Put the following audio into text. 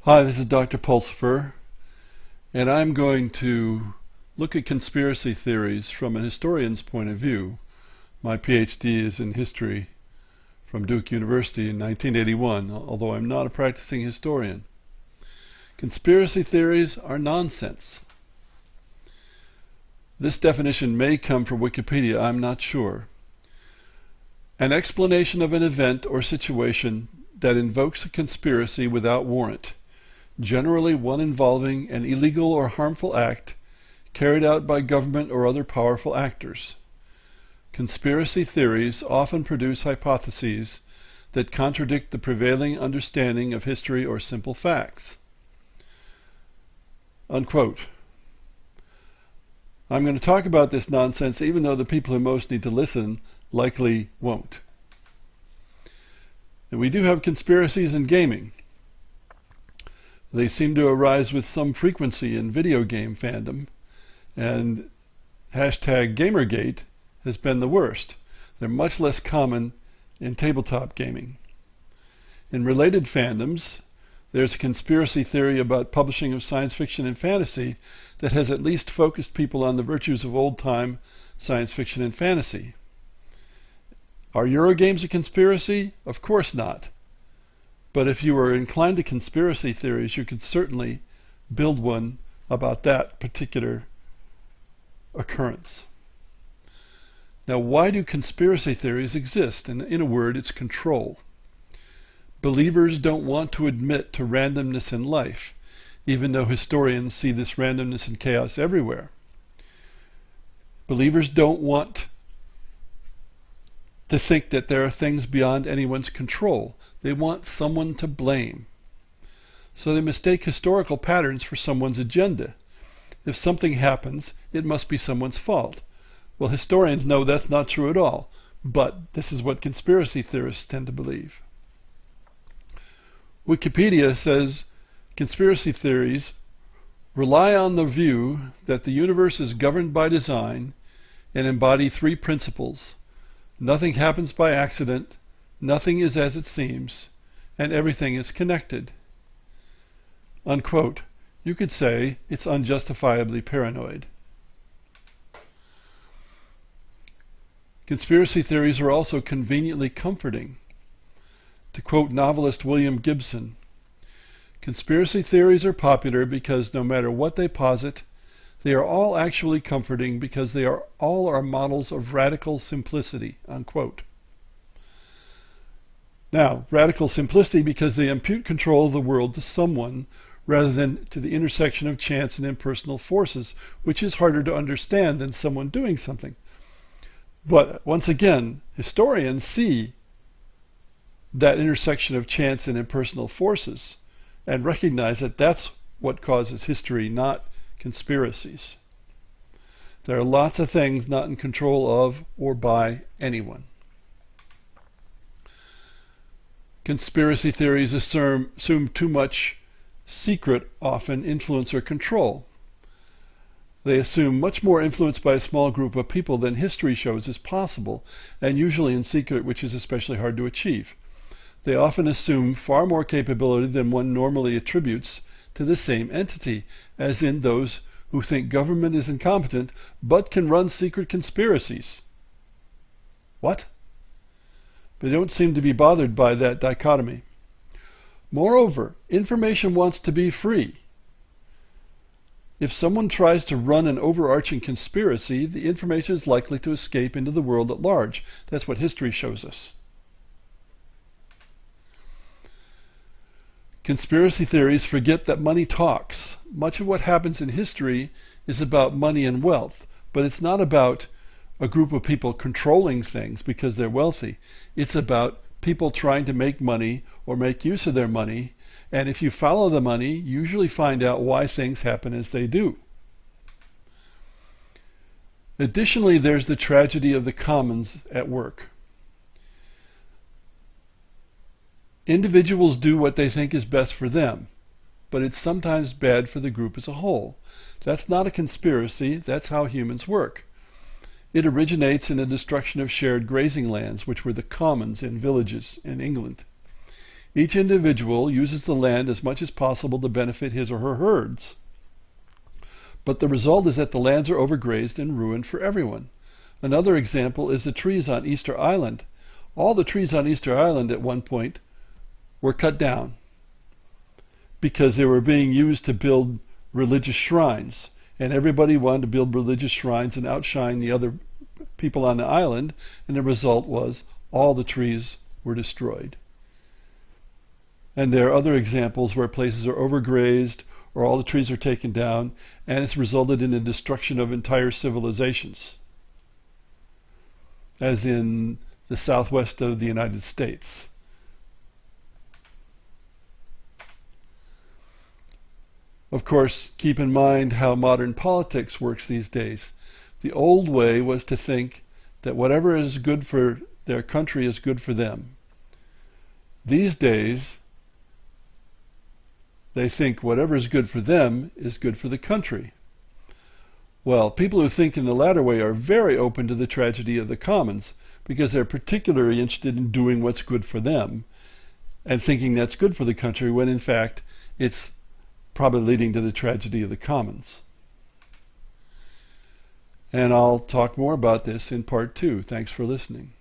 Hi, this is Dr. Pulsifer, and I'm going to look at conspiracy theories from an historian's point of view. My PhD is in history from Duke University in 1981, although I'm not a practicing historian. Conspiracy theories are nonsense. This definition may come from Wikipedia, I'm not sure. An explanation of an event or situation that invokes a conspiracy without warrant, generally one involving an illegal or harmful act carried out by government or other powerful actors. Conspiracy theories often produce hypotheses that contradict the prevailing understanding of history or simple facts. Unquote. I'm going to talk about this nonsense even though the people who most need to listen likely won't. And we do have conspiracies in gaming. They seem to arise with some frequency in video game fandom, and hashtag Gamergate has been the worst. They're much less common in tabletop gaming. In related fandoms, there's a conspiracy theory about publishing of science fiction and fantasy that has at least focused people on the virtues of old-time science fiction and fantasy. Are Eurogames a conspiracy? Of course not. But if you are inclined to conspiracy theories, you could certainly build one about that particular occurrence. Now, why do conspiracy theories exist? And in a word, it's control. Believers don't want to admit to randomness in life, even though historians see this randomness and chaos everywhere. Believers don't want to think that there are things beyond anyone's control. They want someone to blame. So they mistake historical patterns for someone's agenda. If something happens, it must be someone's fault. Well, historians know that's not true at all, but this is what conspiracy theorists tend to believe. Wikipedia says conspiracy theories rely on the view that the universe is governed by design and embody three principles. Nothing happens by accident, nothing is as it seems, and everything is connected. Unquote. You could say it's unjustifiably paranoid. Conspiracy theories are also conveniently comforting. To quote novelist William Gibson, conspiracy theories are popular because no matter what they posit, they are all actually comforting because they are all our models of radical simplicity. Unquote. Now, radical simplicity because they impute control of the world to someone rather than to the intersection of chance and impersonal forces, which is harder to understand than someone doing something. But once again, historians see that intersection of chance and impersonal forces and recognize that that's what causes history, not conspiracies. There are lots of things not in control of or by anyone. Conspiracy theories assume too much secret, often influence or control. They assume much more influence by a small group of people than history shows is possible, and usually in secret, which is especially hard to achieve. They often assume far more capability than one normally attributes to the same entity, as in those who think government is incompetent but can run secret conspiracies. What? They don't seem to be bothered by that dichotomy. Moreover, information wants to be free. If someone tries to run an overarching conspiracy, the information is likely to escape into the world at large. That's what history shows us. Conspiracy theories forget that money talks. Much of what happens in history is about money and wealth, but it's not about a group of people controlling things because they're wealthy. It's about people trying to make money or make use of their money, and if you follow the money, you usually find out why things happen as they do. Additionally, there's the tragedy of the commons at work. Individuals do what they think is best for them, but it's sometimes bad for the group as a whole. That's not a conspiracy, that's how humans work. It originates in the destruction of shared grazing lands, which were the commons in villages in England. Each individual uses the land as much as possible to benefit his or her herds. But the result is that the lands are overgrazed and ruined for everyone. Another example is the trees on Easter Island. All the trees on Easter Island at one point were cut down because they were being used to build religious shrines. And everybody wanted to build religious shrines and outshine the other people on the island. And the result was all the trees were destroyed. And there are other examples where places are overgrazed or all the trees are taken down, and it's resulted in the destruction of entire civilizations, as in the southwest of the United States. Of course, keep in mind how modern politics works these days. The old way was to think that whatever is good for their country is good for them. These days, they think whatever is good for them is good for the country. Well, people who think in the latter way are very open to the tragedy of the commons because they're particularly interested in doing what's good for them and thinking that's good for the country when in fact it's probably leading to the tragedy of the commons. And I'll talk more about this in part 2. Thanks for listening.